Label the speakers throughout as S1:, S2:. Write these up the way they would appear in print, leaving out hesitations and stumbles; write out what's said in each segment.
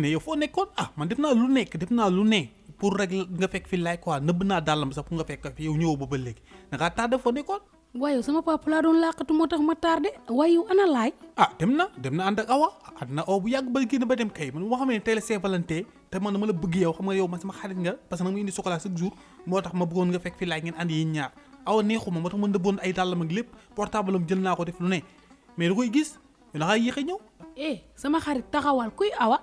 S1: ne yow foo nekkoon man def naa lu ne pour rek nga fekk fi laay quoi nëbb naa dàllam sax pour nga fekk fi yow ñëwoo ba léegi da ngaa tardé foo nekkoon.
S2: waaye sama papa laa doon làqatu moo tax ma tardé waaye yow ana laay.
S1: dem na ànd ak awa bu yàgg ba génn ba dem kay man moo xam ne tey la Saint-Valentin te man dama la bëgg yow xam nga yow man sama xarit nga parce que nag ma indi chocolat chaque jour moo tax ma bëggoon nga fekk fi laay ngeen ànd yéen ñaar awa neexuma moo tax ma nëbboon ay dàllam ak lépp portable am jël naa ko def lu ne mais da koy gis da ngaa yéex a ñëw.
S2: sama xarit taxawal kuy awa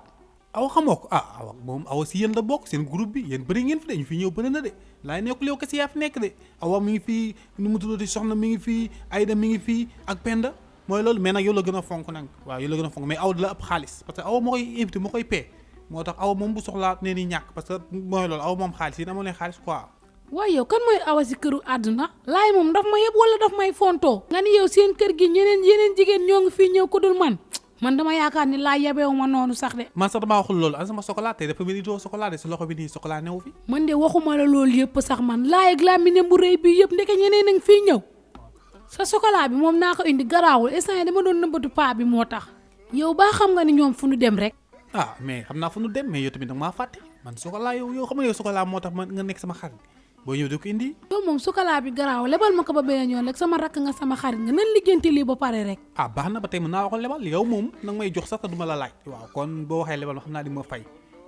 S1: xamoo ko awa moom awa si yéen la bokk seen groupe bi yéen bëri ngeen fi de ñu fi ñëw bëri na de laay nekkul yow kese yaa fi nekk de awa mi ngi fii nu mu tuddati soxna mi ngi fii Ayda mi ngi fii ak Penda mooy loolu mais nag yow la gën a fonk nag waaw yow la gën a fonk mais awa da la ëpp xaalis parce que awa moo koy invité moo koy paie moo tax awa moom bu soxlaa nee ni ñàkk parce que mooy loolu awa moom xaalis yéen amoo leen xaalis quoi.
S2: waaye yow kan mooy awa si këru àdduna laay moom daf ma yëpp wala daf may fontoo nga ni yow seen kër gi yeneen jigéen ñoo ngi fii ñëw ko dul man dama yaakaar ni laa yabeewu ma noonu sax de.
S1: man sax damaa waxul loolu an sama chocolat tey dafa mel ni doo chocolat de si loxo bi nii chocolat newu fi.
S2: man de waxuma la loolu yëpp sax man laay ak làmmiñam bu rëy bi yëpp ndeke ñeneen a ngi fii ñëw sa chocolat bi moom naa ko indi garaawul instant dama doon nëbbatu paa bi moo tax yow baa xam nga ni ñoom fu nu dem rek.
S1: mais xam naa fu nu dem mais yow tamit nag maa fàtte man chocolat yow xam nga yow chocolat moo tax man nga nekk sama xarit boo ñëw di ko indi.
S2: yow moom chocolat bi garaaw lebal ma ko ba beneen yoon rek sama rakk nga sama xarit nga nan liggéenti lii ba pare rek.
S1: baax na ba tey mën naa la ko lebal yow moom nag may jox sax te du ma la laaj. waaw kon boo waxee lebal ma xam naa di ma fay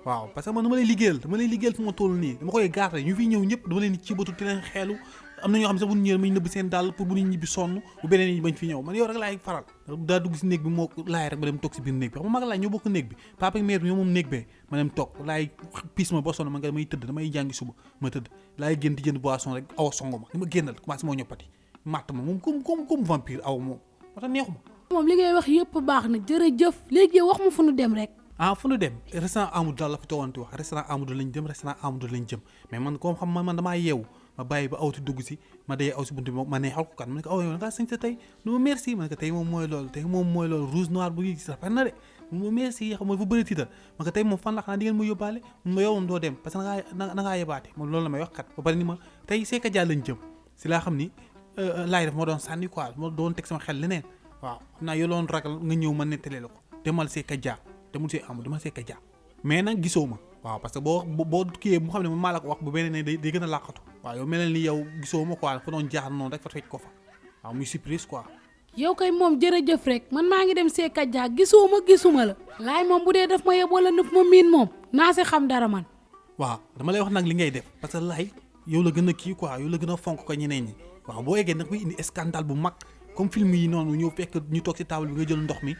S1: waaw parce que man dama lay liggéeyal fu ma toll nii dama koy garder ñu fi ñëw ñëpp dama leen ci batu di leen xeelu am na ñoo xam ne sax bu ñu ñëwee may nëbb seen dàll pour bu ñu ñibbi sonn bu beneen yi bañ fi ñëw man yow rek laay faral daa dugg si néeg bi moo laay rek ma dem toog si biir néeg bi xam nga mag laay ñoo bokk néeg bi papa ak mère bi ñoo moom néeg bee ma dem toog laay piis ma ba sonn ma nga damay tëdd damay jàngi suba ma tëdd laay génn di jënd boisson rek awa songo ma ni ma génnal commencé moo ñoppati matt ma moom comme vampire awa moom moo tax neexuma
S2: moom li ngay wax yëpp baax na jërëjëf léegi yow wax ma fu nu dem rek
S1: fu nu dem restaurant Amadou daal la fi tooganti wax restaurant Amadou lañ jëm mais man comme xam man damaa yeewu ma bàyyi ba awti dugg si ma dee aw si buntu bi ma neexal ko kan ma ne ko aw yow da ngaa sañ sa tey nu ma merci ma ne ko tey moom mooy loolu rouge noir bu gis rafet na de mu merci xam nga fu bëri tiital ma ko tey moom fan la xanaa di ngeen ma yóbbaale mun ma yow moom doo dem parce que da ngaa yebaate moom loolu la may wax kat ba pare ni ma tey Secka Dia lañ jëm si laa xam ni laay def moo doon sànni quoi moo doon teg sama xel leneen waaw xam naa yow loon ragal nga ñëw ma nettalee la ko demal Secka Dia demul see amul demal Secka Dia mais nag gisoo ma waaw parce que boo kiyee mu xam ne maa la ko wax bu beneen ne day gën a làqatu waaw yow mel ni yow gisoo ma quoi fa doon jaar noonu rek fa fekk ko fa waaw muy surprise quoi.
S2: yow kay moom jërëjëf rek man maa ngi dem Secka Dia gisuma la laay moom bu dee daf ma yeb wala nëf ma miin moom naa si xam dara man.
S1: waaw dama lay wax nag li ngay def parce que laay yow la gën a kii quoi yow la gën a fonk ko ñeneen ñi waaw boo eggee nag muy indi scandale bu mag comme film yi noonu ñëw fekk ñu toog si table bi nga jël ndox mi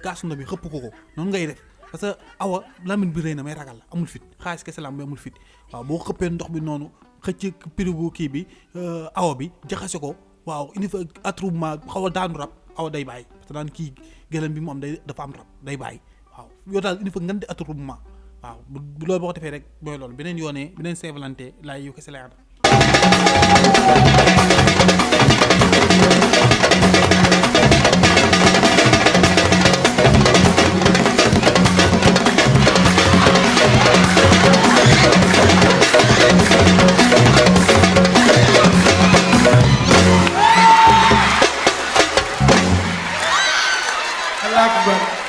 S1: kaasu ndox mi xëpp ko noonu ngay def. parce que awa lamine bi rëy na may ragal la amul fit xaalis kese la am amul fit waaw boo xëppee ndox bi noonu xëcc pirigu kii bi awa bi jaxase ko waaw indi fa attroupement xaw a daanu rab awa day bàyyi parce que daan kii gëlëm bi mu am dafa am rab day bàyyi waaw yow daal indi fa ngeen di attroupement waaw bu loolu boo ko defee rek booy loolu beneen yoonee beneen Saint-Valentin laay yow kese lay ànd.
S3: Allah Akbar.